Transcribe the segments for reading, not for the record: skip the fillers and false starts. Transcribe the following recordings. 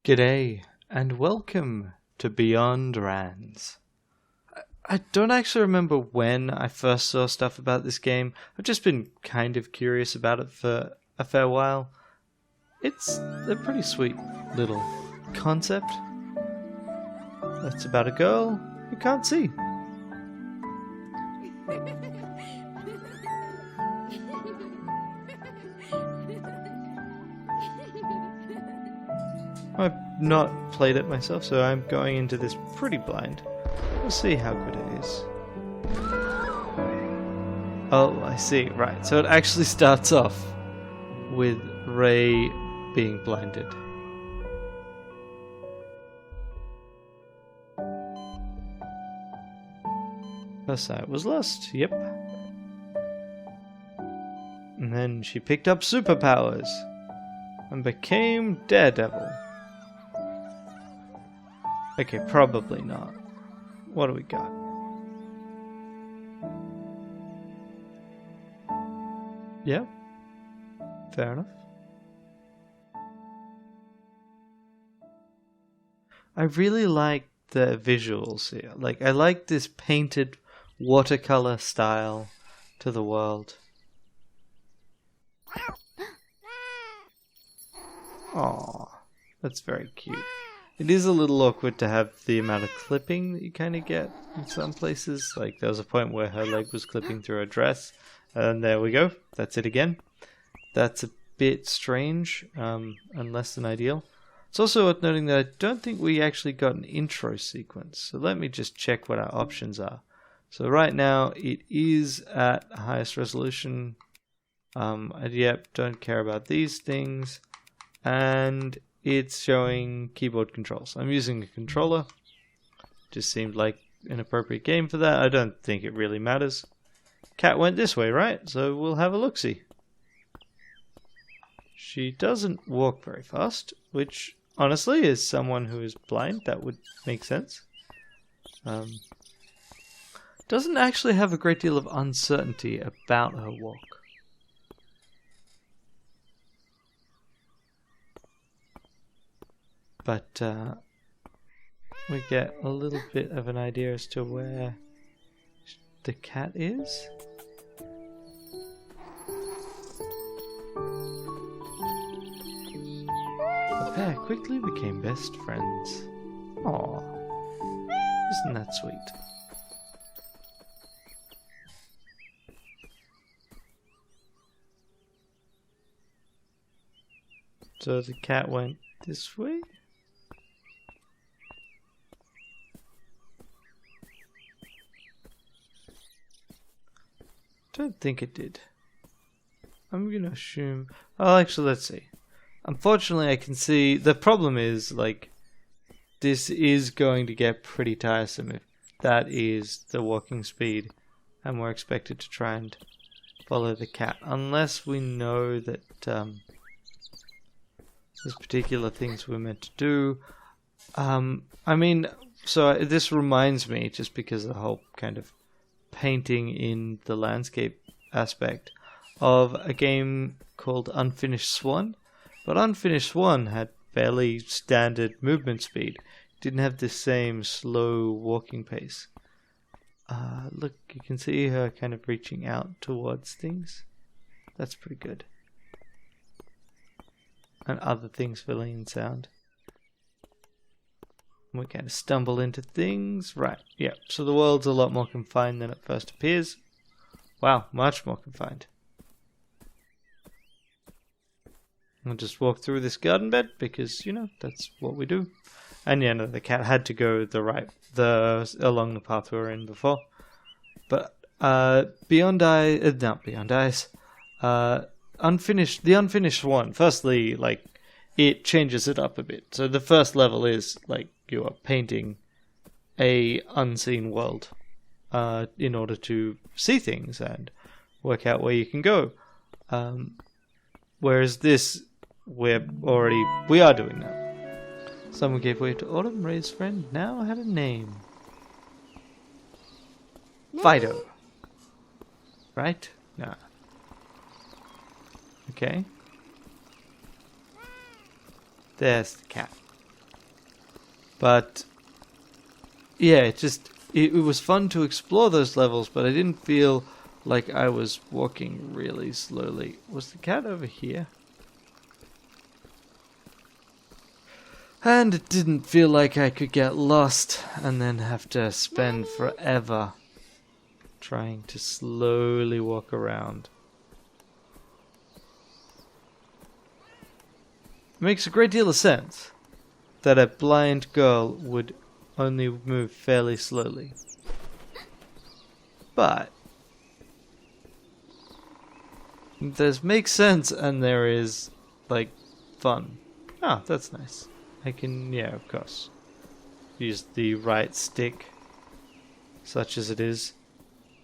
G'day, and welcome to Beyond Rands. I don't actually remember when I first saw stuff about this game. I've just been kind of curious about it for a fair while. It's a pretty sweet little concept. It's about a girl who can't see. I've not played it myself, so I'm going into this pretty blind. We'll see how good it is. Oh, I see. Right, so it actually starts off with Ray being blinded. Her sight was lost, yep. And then she picked up superpowers and became Daredevil. Okay, probably not. What do we got? Yeah, fair enough. I really like the visuals here. Like, I like this painted watercolor style to the world. Aww, that's very cute. It is a little awkward to have the amount of clipping that you kind of get in some places. Like, there was a point where her leg was clipping through her dress, and there we go. That's it again. That's a bit strange, and less than ideal. It's also worth noting that I don't think we actually got an intro sequence. So let me just check what our options are. So right now, it is at highest resolution. Yep, don't care about these things. And it's showing keyboard controls. I'm using a controller. Just seemed like an appropriate game for that. I don't think it really matters. Cat went this way, right? So we'll have a look-see. She doesn't walk very fast, which honestly, as someone who is blind, that would make sense. Doesn't actually have a great deal of uncertainty about her walk. But we get a little bit of an idea as to where the cat is. The pair quickly became best friends. Aww, isn't that sweet? So the cat went this way? Don't think it did. I'm gonna assume... Oh, actually, let's see. Unfortunately, I can see... The problem is, like, this is going to get pretty tiresome if that is the walking speed and we're expected to try and follow the cat. Unless we know that there's particular things we're meant to do. I mean, so this reminds me, just because of the whole kind of painting in the landscape aspect, of a game called Unfinished Swan. But Unfinished Swan had fairly standard movement speed. It didn't have the same slow walking pace. Look, you can see her kind of reaching out towards things. That's pretty good. And other things filling in sound. We kind of stumble into things. Right, yeah. So the world's a lot more confined than it first appears. Wow, much more confined. I'll just walk through this garden bed because, you know, that's what we do. And yeah, no, the cat had to go along the path we were in before. But Beyond Eyes, not Beyond Eyes, the Unfinished One. Firstly, like, it changes it up a bit. So the first level is like you are painting a unseen world in order to see things and work out where you can go. Whereas this, we are doing that. Someone gave way to Autumn. Ray's friend now had a name. Fido. Right? Nah. Okay. There's the cat. But yeah, it was fun to explore those levels, but I didn't feel like I was walking really slowly. Was the cat over here? And it didn't feel like I could get lost and then have to spend forever trying to slowly walk around. It makes a great deal of sense that a blind girl would only move fairly slowly. But there's makes sense and there is like fun. Oh, that's nice. I can, yeah, of course, use the right stick, such as it is,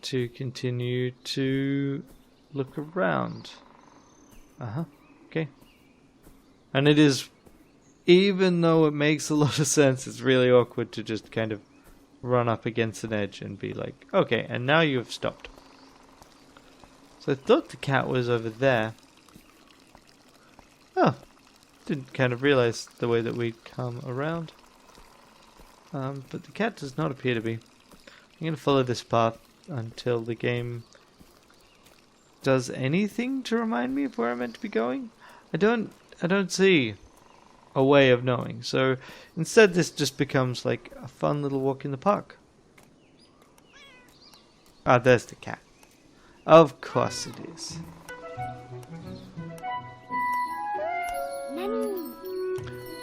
to continue to look around. Okay. And it is, even though it makes a lot of sense, it's really awkward to just kind of run up against an edge and be like, okay, and now you have stopped. So I thought the cat was over there. Oh, didn't kind of realize the way that we'd come around. But the cat does not appear to be. I'm going to follow this path until the game does anything to remind me of where I'm meant to be going. I don't see a way of knowing. So instead this just becomes like a fun little walk in the park. Ah, there's the cat. Of course it is.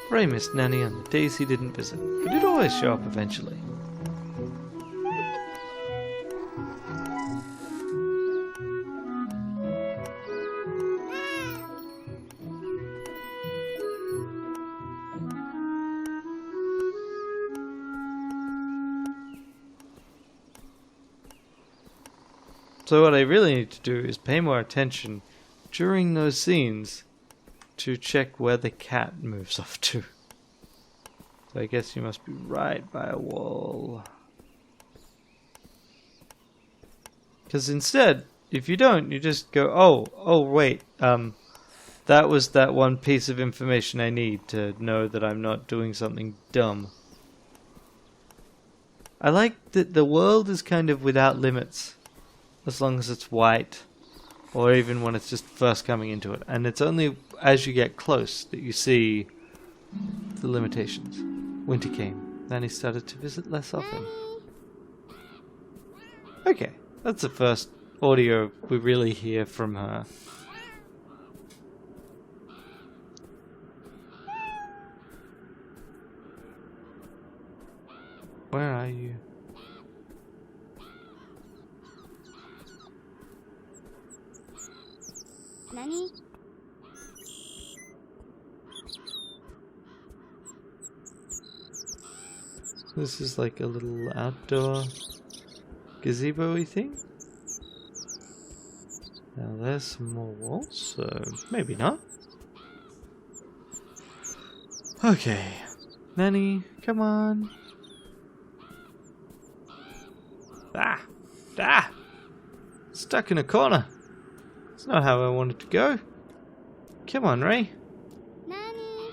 Ray missed Nanny on the days he didn't visit, but he'd always show up eventually. So what I really need to do is pay more attention during those scenes to check where the cat moves off to. So I guess you must be right by a wall. Because instead, if you don't, you just go, oh wait, that was that one piece of information I need to know that I'm not doing something dumb. I like that the world is kind of without limits, as long as it's white, or even when it's just first coming into it. And it's only as you get close that you see the limitations. Winter came, then he started to visit less often. Okay, that's the first audio we really hear from her. Where are you? Nani? This is like a little outdoor gazebo-y thing. Now there's some more walls, so maybe not. Okay, Nanny, come on. Stuck in a corner. That's not how I wanted to go. Come on, Ray. Nani?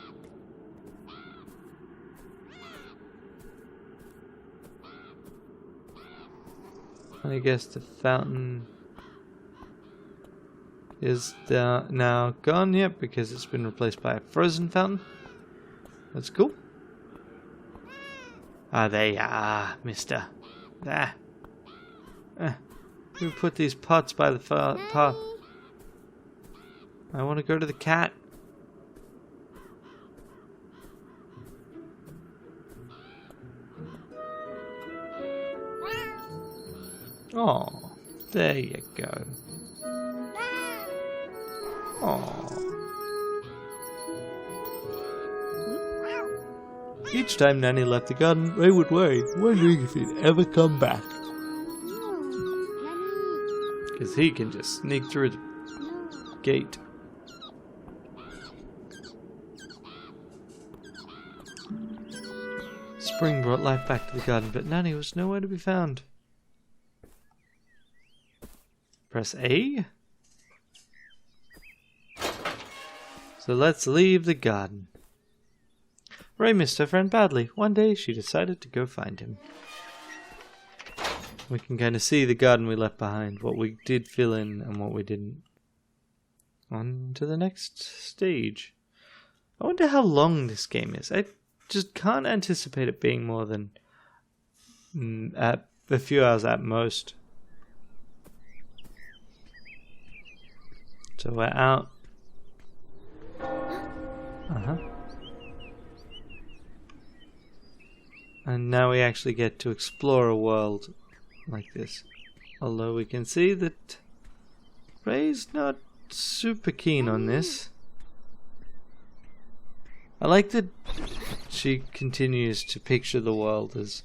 I guess the fountain is now gone, yep, because it's been replaced by a frozen fountain. That's cool. Ah, there you are, mister. There. We put these pots by the path. I want to go to the cat. Oh, there you go. Oh. Each time Nanny left the garden, Ray would worry, wondering if he'd ever come back. Because he can just sneak through the gate. Spring brought life back to the garden, but Nanny was nowhere to be found. Press A. So let's leave the garden. Ray missed her friend badly. One day she decided to go find him. We can kind of see the garden we left behind, what we did fill in and what we didn't. On to the next stage. I wonder how long this game is. I just can't anticipate it being more than at a few hours at most. So we're out. And now we actually get to explore a world like this. Although we can see that Ray's not super keen on this. I like that she continues to picture the world as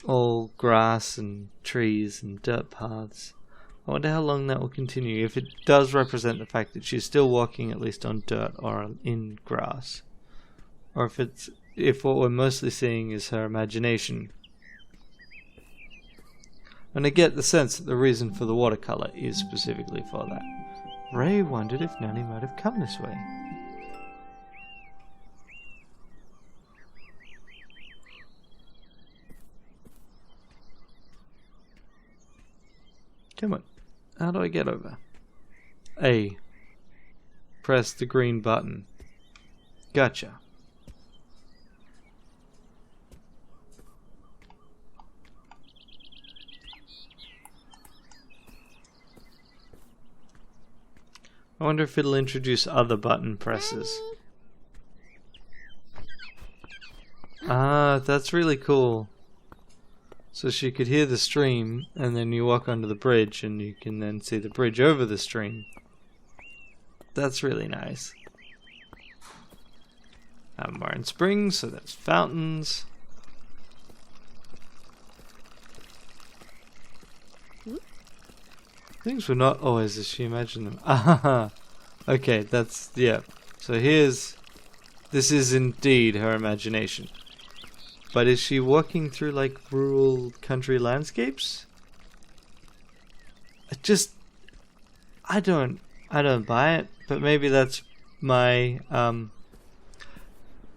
all grass and trees and dirt paths. I wonder how long that will continue, if it does represent the fact that she's still walking at least on dirt or in grass. Or if what we're mostly seeing is her imagination. And I get the sense that the reason for the watercolor is specifically for that. Ray wondered if Nanny might have come this way. Come on. How do I get over? A. Press the green button. Gotcha. I wonder if it'll introduce other button presses. Ah, that's really cool. So she could hear the stream, and then you walk onto the bridge, and you can then see the bridge over the stream. That's really nice. We're in spring, so there's fountains. Things were not always as she imagined them. Ah, okay, that's, yeah. So this is indeed her imagination. But is she walking through like rural country landscapes? I don't buy it, but maybe that's my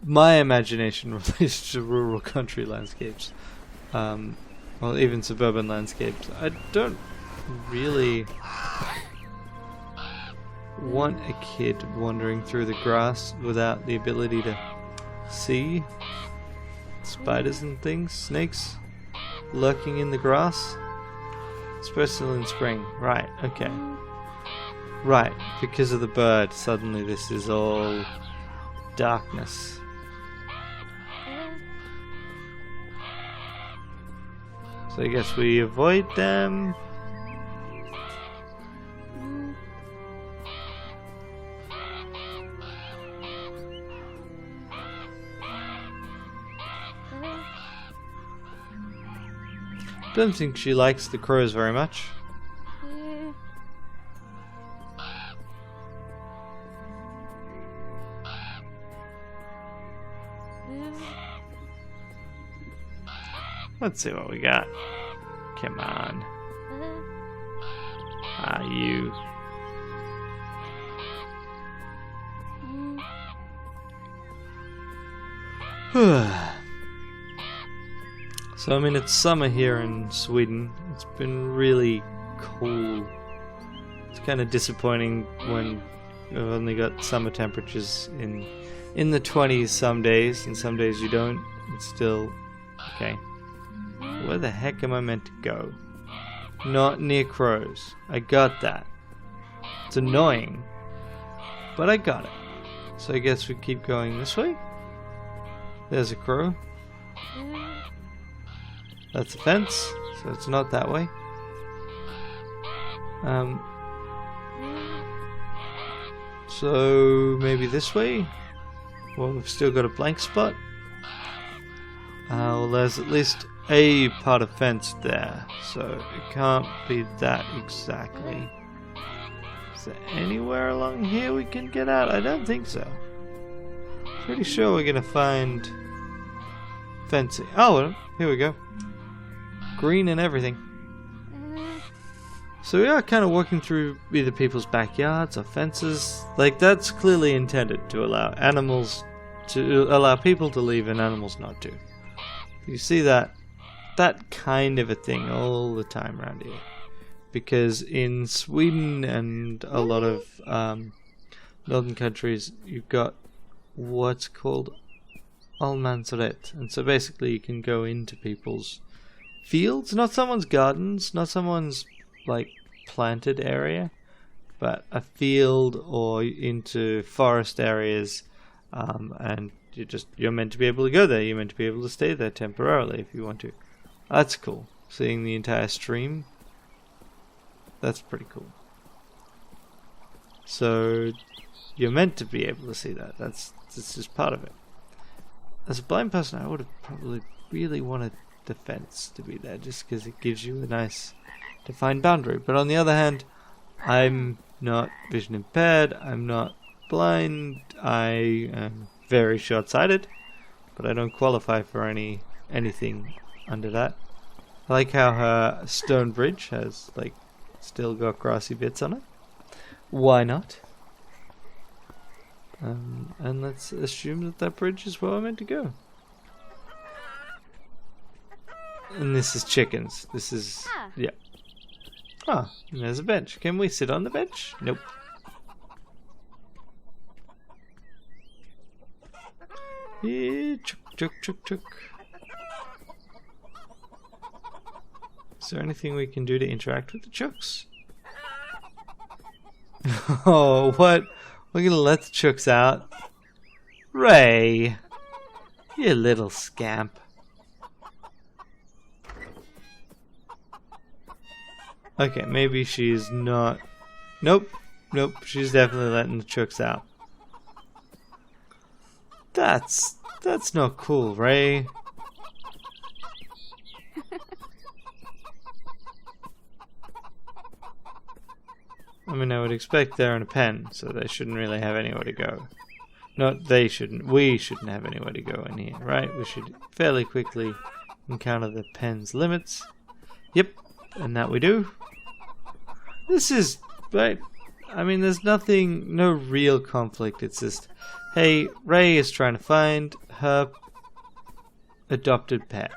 imagination relates to rural country landscapes. Well, even suburban landscapes. I don't really want a kid wandering through the grass without the ability to see spiders and things, snakes lurking in the grass. Especially in spring. Right, okay. Right, because of the bird, suddenly this is all darkness. So I guess we avoid them. Don't think she likes the crows very much. Let's see what we got. Come on. You. So, I mean, it's summer here in Sweden. It's been really cool. It's kind of disappointing when we've only got summer temperatures in the 20s some days, and some days you don't. It's still... Okay. Where the heck am I meant to go? Not near crows. I got that. It's annoying, but I got it. So I guess we keep going this way. There's a crow. That's a fence, so it's not that way. So maybe this way? Well, we've still got a blank spot. Well, there's at least a part of fence there, so it can't be that exactly. Is there anywhere along here we can get out? I don't think so. Pretty sure we're gonna find fencing. Oh, well, here we go. Green and everything. So we are kind of walking through either people's backyards or fences. Like, that's clearly intended to allow animals to allow people to leave and animals not to. You see that kind of a thing all the time around here. Because in Sweden and a lot of northern countries, you've got what's called allemansrätt. And so basically you can go into people's fields, not someone's gardens, not someone's like planted area, but a field or into forest areas, and you're meant to be able to go there. You're meant to be able to stay there temporarily if you want to. That's cool. Seeing the entire stream, that's pretty cool. So you're meant to be able to see that. That's just part of it. As a blind person, I would have probably really wanted the fence to be there, just because it gives you a nice defined boundary. But on the other hand, I'm not vision impaired, I'm not blind, I am very short-sighted, but I don't qualify for anything under that. I like how her stone bridge has like still got grassy bits on it. Why not? And let's assume that bridge is where we're meant to go. And this is chickens. This is... yeah. Ah, and there's a bench. Can we sit on the bench? Nope. Yeah, chuk. Is there anything we can do to interact with the chooks? Oh, what? We're gonna let the chooks out? Ray! You little scamp. Okay, maybe she's not... Nope, she's definitely letting the chooks out. That's not cool, Ray. I mean, I would expect they're in a pen, so they shouldn't really have anywhere to go. Not they shouldn't, we shouldn't have anywhere to go in here, right? We should fairly quickly encounter the pen's limits. Yep, and that we do. This is, right, I mean, there's no real conflict. It's just, hey, Ray is trying to find her adopted pet.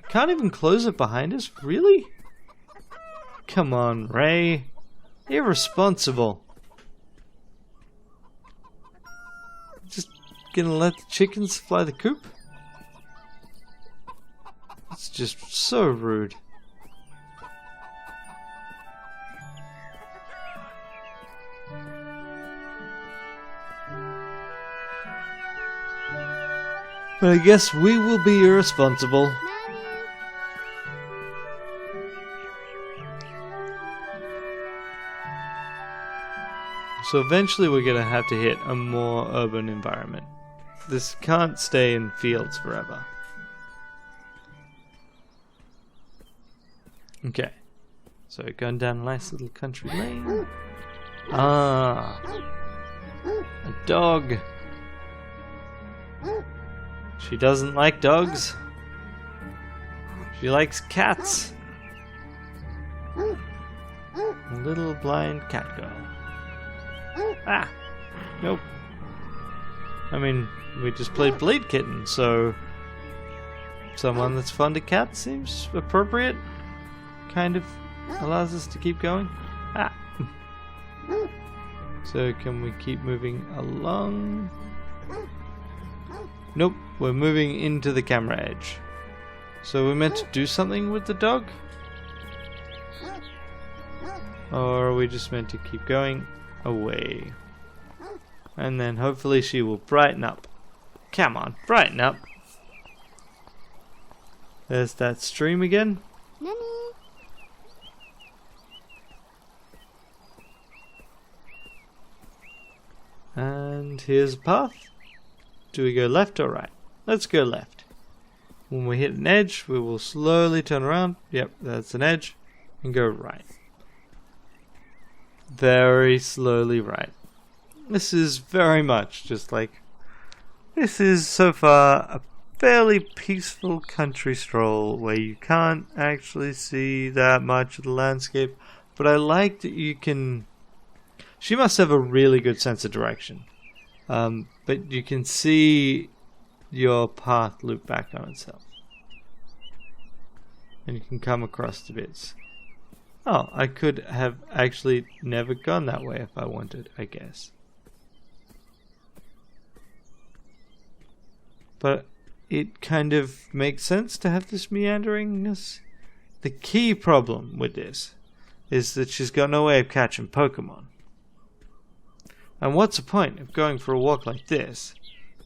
Can't even close it behind us? Really? Come on, Ray. Irresponsible. Just gonna let the chickens fly the coop? It's just so rude. But I guess we will be irresponsible. So eventually we're going to have to hit a more urban environment. This can't stay in fields forever. Okay. So going down a nice little country lane. Ah. A dog. She doesn't like dogs. She likes cats. A little blind cat girl. Ah! Nope. I mean, we just played Blade Kitten, so someone that's fond of cats seems appropriate. Kind of allows us to keep going. Ah! So can we keep moving along? Nope, we're moving into the camera edge. So we're meant to do something with the dog? Or are we just meant to keep going away? And then hopefully she will brighten up. Come on, brighten up. There's that stream again. Nani? And here's a path. Do we go left or right? Let's go left. When we hit an edge, we will slowly turn around. Yep, that's an edge. And go right. Very slowly right. This is very much just like... This is so far a fairly peaceful country stroll where you can't actually see that much of the landscape. But I like that you can... She must have a really good sense of direction. But you can see your path loop back on itself. And you can come across the bits. Oh, I could have actually never gone that way if I wanted, I guess. But it kind of makes sense to have this meanderingness. The key problem with this is that she's got no way of catching Pokemon. And what's the point of going for a walk like this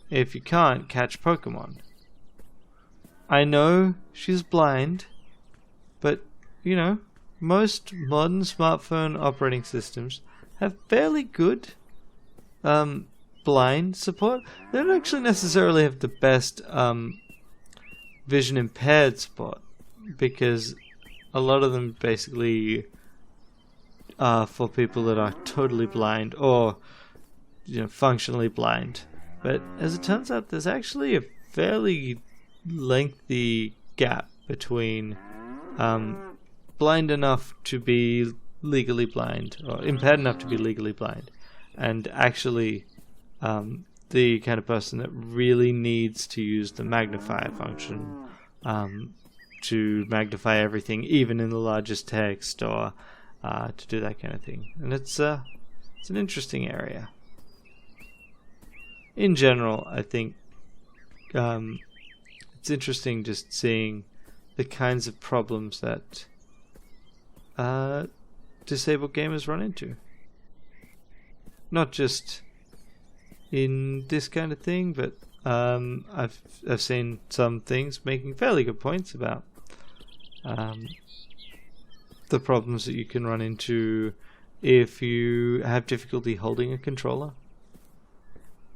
if you can't catch Pokemon? I know she's blind, but, you know, most modern smartphone operating systems have fairly good blind support. They don't actually necessarily have the best vision impaired support, because a lot of them basically are for people that are totally blind or, you know, functionally blind. But as it turns out, there's actually a fairly lengthy gap between blind enough to be legally blind, or impaired enough to be legally blind, and actually the kind of person that really needs to use the magnifier function to magnify everything, even in the largest text, or to do that kind of thing. And it's an interesting area. In general, I think it's interesting just seeing the kinds of problems that disabled gamers run into. Not just in this kind of thing, but I've seen some things making fairly good points about the problems that you can run into if you have difficulty holding a controller.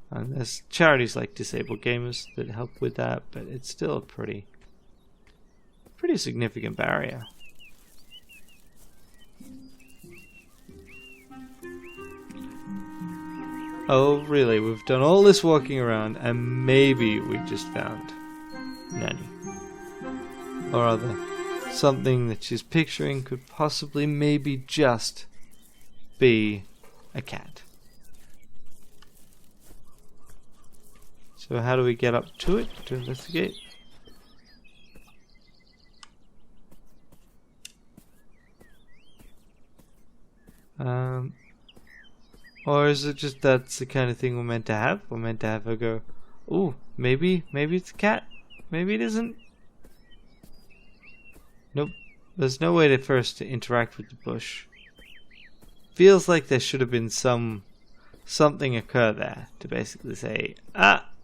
And there's charities like Disabled Gamers that help with that, but it's still a pretty significant barrier. Oh, really? We've done all this walking around, and maybe we just found Nanny. Or rather, something that she's picturing could possibly, maybe just be a cat. So how do we get up to it to investigate? Or is it just that's the kind of thing we're meant to have? We're meant to have her go, ooh, maybe it's a cat. Maybe it isn't. Nope. There's no way for us to interact with the bush. Feels like there should have been something occur there to basically say,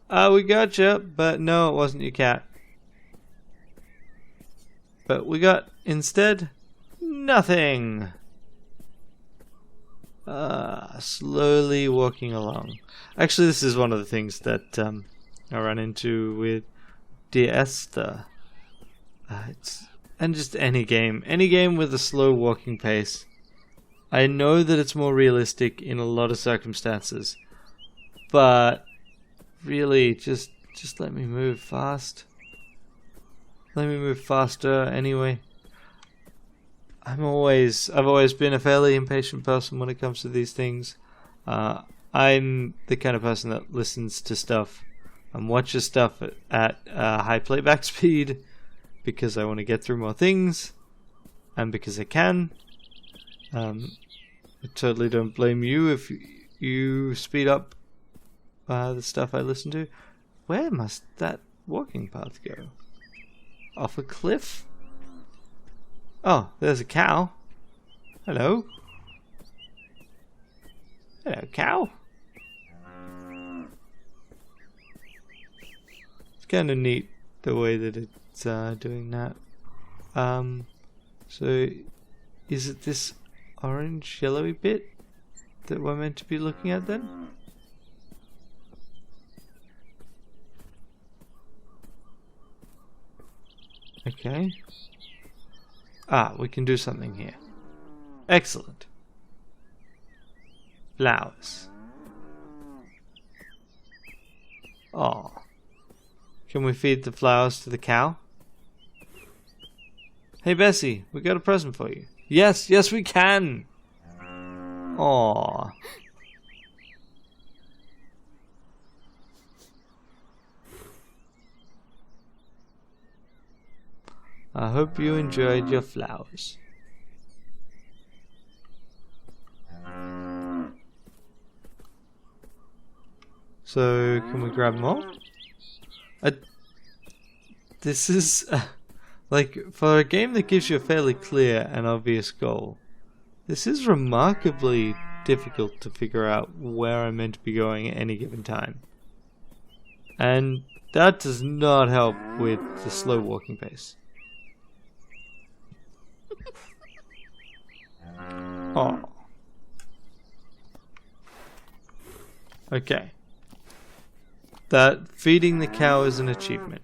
we got you, but no, it wasn't your cat. But we got, instead, nothing. Slowly walking along. Actually, this is one of the things that I run into with Dear Esther. And just any game with a slow walking pace. I know that it's more realistic in a lot of circumstances, but really, just let me move fast. Let me move faster anyway. I've always been a fairly impatient person when it comes to these things. I'm the kind of person that listens to stuff and watches stuff at high playback speed because I want to get through more things and because I can. I totally don't blame you if you speed up the stuff I listen to. Where must that walking path go? Off a cliff? Oh, there's a cow. Hello. Hello, cow. It's kind of neat the way that it's doing that. So is it this orange yellowy bit that we're meant to be looking at then? Okay. We can do something here. Excellent. Flowers. Oh. Can we feed the flowers to the cow? Hey Bessie, we got a present for you. Yes, we can. Aw. I hope you enjoyed your flowers. So, can we grab more? This is, like, for a game that gives you a fairly clear and obvious goal, this is remarkably difficult to figure out where I'm meant to be going at any given time. And that does not help with the slow walking pace. Oh. Okay. That feeding the cow is an achievement.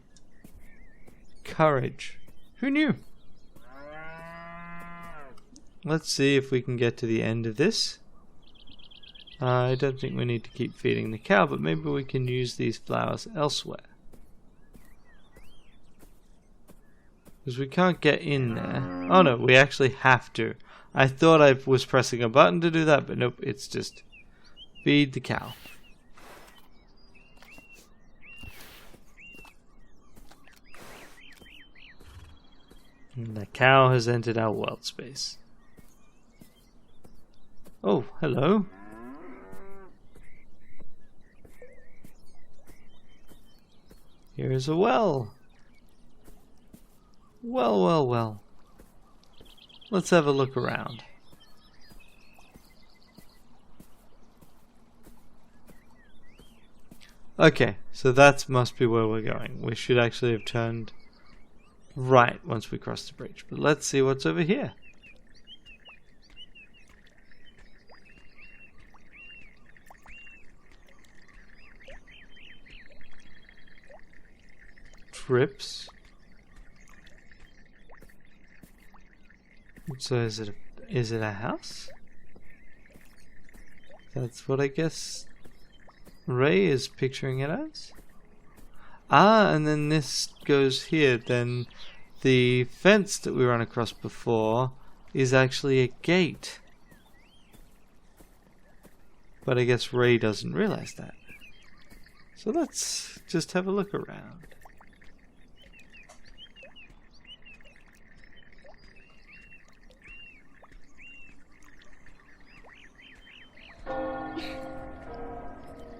Courage. Who knew? Let's see if we can get to the end of this. I don't think we need to keep feeding the cow, but maybe we can use these flowers elsewhere. Because we can't get in there. Oh no, we actually have to. I thought I was pressing a button to do that, but nope, it's just feed the cow. And the cow has entered our world space. Oh, hello. Here is a well. Well, well, well. Let's have a look around. Okay, so that must be where we're going. We should actually have turned right once we cross the bridge. But let's see what's over here. Trips. So is it a house? That's what I guess Ray is picturing it as. Ah, and then this goes here. Then the fence that we ran across before is actually a gate. But I guess Ray doesn't realize that. So let's just have a look around.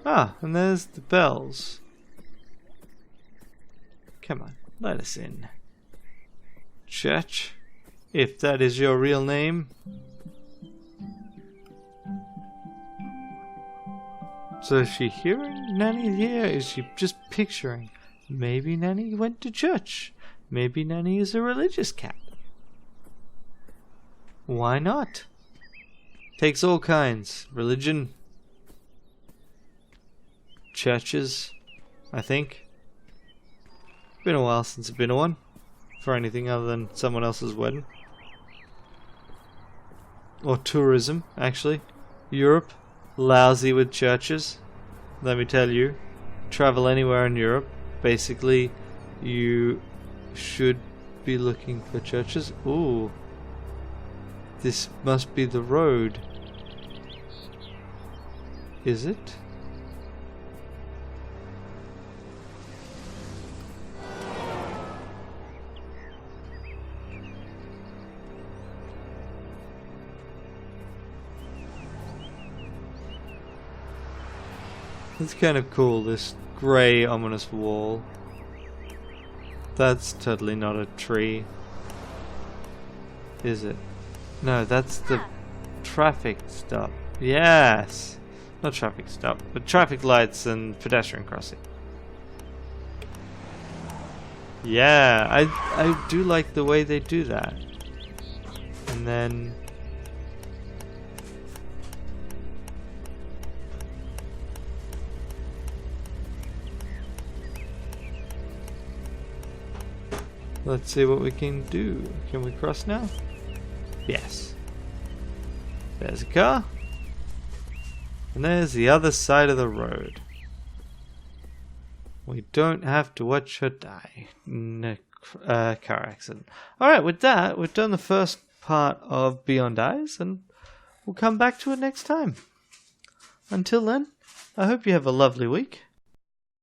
Ah, and there's the bells. Come on, let us in. Church, if that is your real name. So is she hearing Nanny here? Is she just picturing? Maybe Nanny went to church. Maybe Nanny is a religious cat. Why not? Takes all kinds. Religion. Churches, I think. Been a while since I've been to one. For anything other than someone else's wedding. Or tourism, actually. Europe, lousy with churches. Let me tell you. Travel anywhere in Europe, basically you should be looking for churches. Ooh. This must be the road. Is it? It's kind of cool, this grey ominous wall. That's totally not a tree. Is it? No, that's the traffic stop. Yes! Not traffic stop, but traffic lights and pedestrian crossing. Yeah, I do like the way they do that. And then let's see what we can do. Can we cross now? Yes. There's a car. And there's the other side of the road. We don't have to watch her die in a car accident. Alright, with that, we've done the first part of Beyond Eyes, and we'll come back to it next time. Until then, I hope you have a lovely week.